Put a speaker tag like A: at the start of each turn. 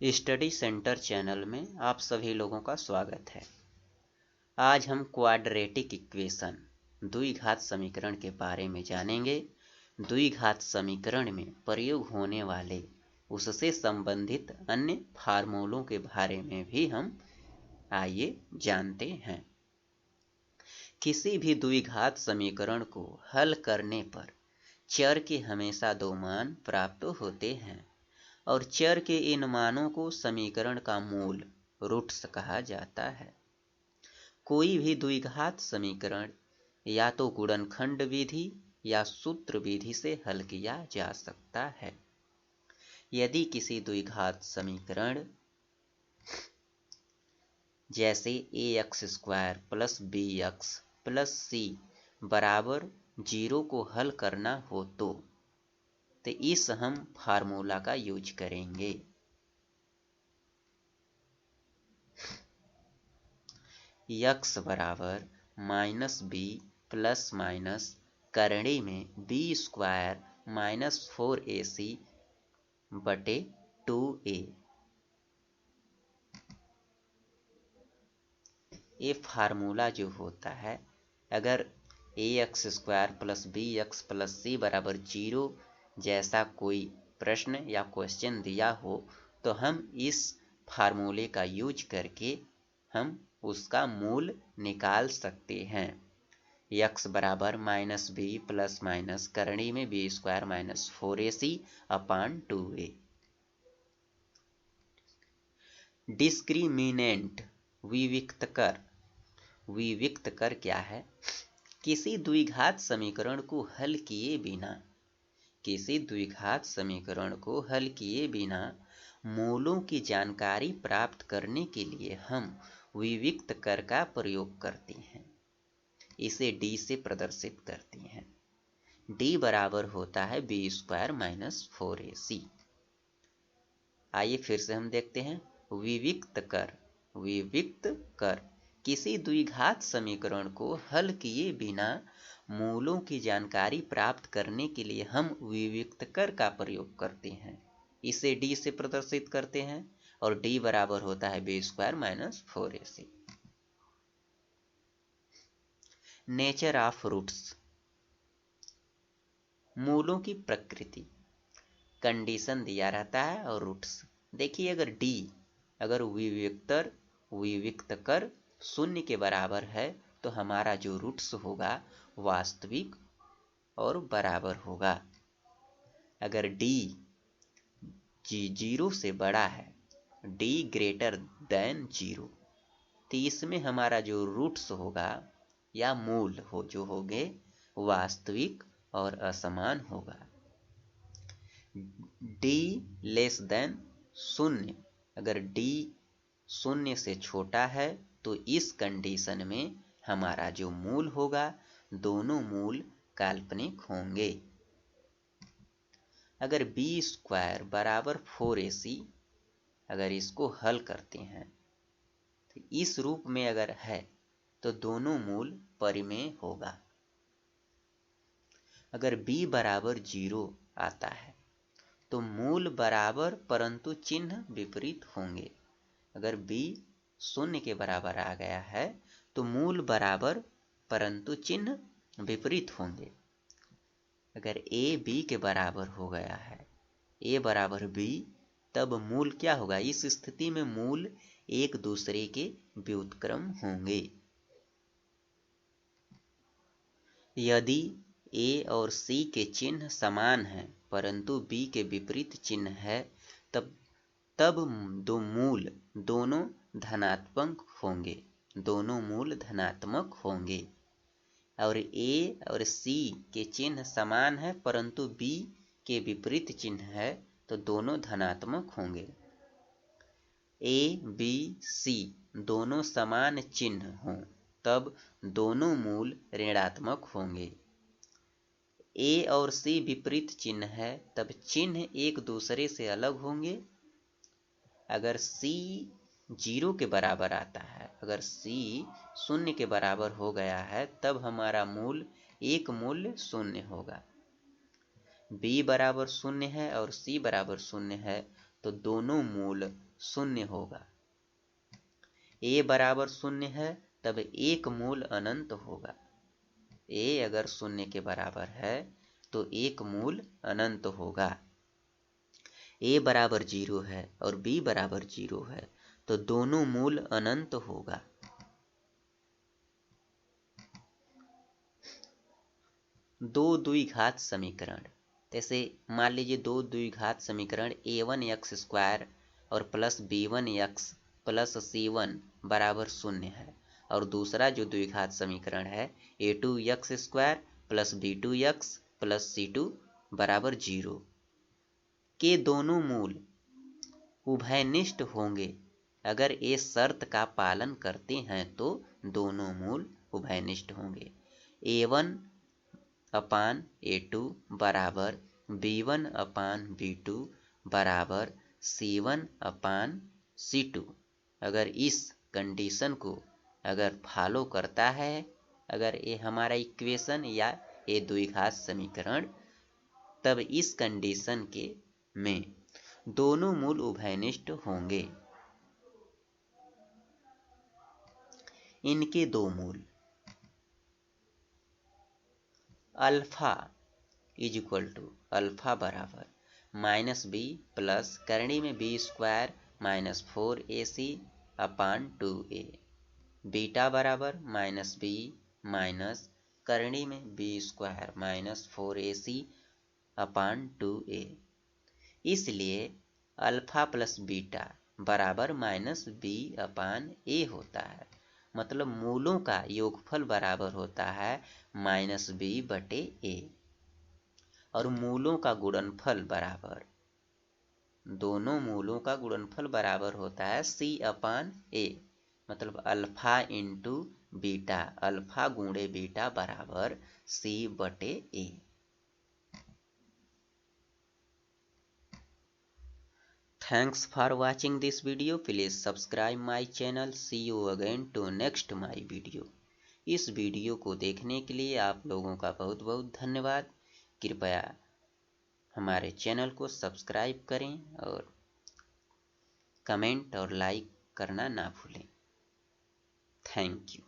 A: Study centre channel में आप सभी लोगों का स्वागत है। आज हम क्वाड्रेटिक इक्वेशन द्विघात समीकरण के बारे में जानेंगे। द्विघात समीकरण में प्रयोग होने वाले उससे संबंधित अन्य फार्मूलों के बारे में भी हम आइए जानते हैं। किसी भी द्विघात समीकरण को हल करने पर चर के हमेशा दो मान प्राप्त होते हैं और चर के इन मानों को समीकरण का मूल रूट्स कहा जाता है। कोई भी द्विघात समीकरण या तो गुणनखंड विधि या सूत्र विधि से हल किया जा सकता है। यदि किसी द्विघात समीकरण जैसे ax² + bx + c बराबर 0 को हल करना हो तो इस हम फार्मूला का यूज करेंगे। x बराबर -b ± करणी में b² - 4ac बटे 2a। ये फार्मूला जो होता है, अगर ax² + bx + c बराबर 0 जैसा कोई प्रश्न या क्वेश्चन दिया हो तो हम इस फार्मूले का यूज करके हम उसका मूल निकाल सकते हैं। x बराबर -b ± करणी में b² - 4ac / 2a। डिस्क्रिमिनेंट विविक्तकर क्या है? किसी द्विघात समीकरण को हल किए बिना मूलों की जानकारी प्राप्त करने के लिए हम विविक्तकर का प्रयोग करते हैं। इसे d से प्रदर्शित करते हैं। d बराबर होता है b² - 4ac। आइए फिर से हम देखते हैं। विविक्तकर किसी द्विघात समीकरण को हल किए बिना मूलों की जानकारी प्राप्त करने के लिए हम विविक्तकर का प्रयोग करते हैं। इसे d से प्रदर्शित करते हैं और d बराबर होता है b² - 4ac। Nature of roots, मूलों की प्रकृति, कंडीशन दिया रहता है और रूट्स। देखिए, अगर विविक्तकर 0 के बराबर है तो हमारा जो रूट्स होगा वास्तविक और बराबर होगा। अगर d 0 से बड़ा है, d > 0, तो इसमें हमारा जो रूट्स होगा या मूल जो होंगे वास्तविक और असमान होगा। d <0, अगर d 0 से छोटा है तो इस कंडीशन में हमारा जो मूल होगा दोनों मूल काल्पनिक होंगे। अगर b² बराबर 4ac, अगर इसको हल करते हैं तो इस रूप में अगर है तो दोनों मूल परिमेय होगा। अगर b बराबर 0 आता है तो मूल बराबर परंतु चिन्ह विपरीत होंगे। अगर b 0 के बराबर आ गया है तो मूल बराबर परंतु चिन्ह विपरीत होंगे। अगर a b के बराबर हो गया है, a बराबर b, तब मूल क्या होगा? इस स्थिति में मूल एक दूसरे के व्युत्क्रम होंगे। यदि a और c के चिन्ह समान हैं परंतु b के विपरीत चिन्ह है तब दो मूल दोनों धनात्मक होंगे। और a और c के चिन्ह समान है परंतु b के विपरीत चिन्ह है तो दोनों धनात्मक होंगे। a b c दोनों समान चिन्ह हों तब दोनों मूल ऋणात्मक होंगे। a और c विपरीत चिन्ह है तब चिन्ह एक दूसरे से अलग होंगे। अगर c 0 के बराबर आता है, अगर c 0 के बराबर हो गया है तब हमारा मूल एक मूल्य 0 होगा। b बराबर 0 है और c बराबर 0 है तो दोनों मूल शून्य होगा। ए बराबर शून्य है तब एक मूल अनंत होगा। ए अगर शून्य के बराबर है तो एक मूल अनंत होगा। ए बराबर 0 है और बी बराबर 0 है तो दोनों मूल अनंत होगा। दो द्विघात समीकरण, जैसे मान लीजिए दो द्विघात समीकरण a1x² और प्लस b1x प्लस c1 बराबर 0 है, और दूसरा जो द्विघात समीकरण है a2x² plus b2x plus c2 बराबर 0 के दोनों मूल उभयनिष्ठ होंगे। अगर ये शर्त का पालन करते हैं तो दोनों मूल उभयनिष्ठ होंगे। a1 अपान a2 बराबर b1 अपान b2 बराबर c1 अपान c2। अगर इस कंडीशन को अगर फॉलो करता है, अगर ये हमारा इक्वेशन या ये द्विघात समीकरण, तब इस कंडीशन के में दोनों मूल उभयनिष्ठ होंगे। इनके दो मूल alpha is equal to alpha बराबर -b प्लस करणी में b² minus 4ac upon 2a, beta बराबर -b माइनस करणी में b² minus 4ac upon 2a। इसलिए अल्फा प्लस बीटा बराबर -b अपान a होता है। मतलब मूलों का योगफल बराबर होता है -b बटे a, और मूलों का गुणनफल बराबर, दोनों मूलों का गुणनफल बराबर होता है c अपान a। मतलब अल्फा इंटू बीटा, अल्फा गुणे बीटा बराबर c बटे a। Thanks for watching this video. Please subscribe my channel. See you again to next my video. इस वीडियो को देखने के लिए आप लोगों का बहुत बहुत धन्यवाद। कृपया हमारे चैनल को सब्सक्राइब करें और कमेंट और लाइक करना ना भूलें। Thank you.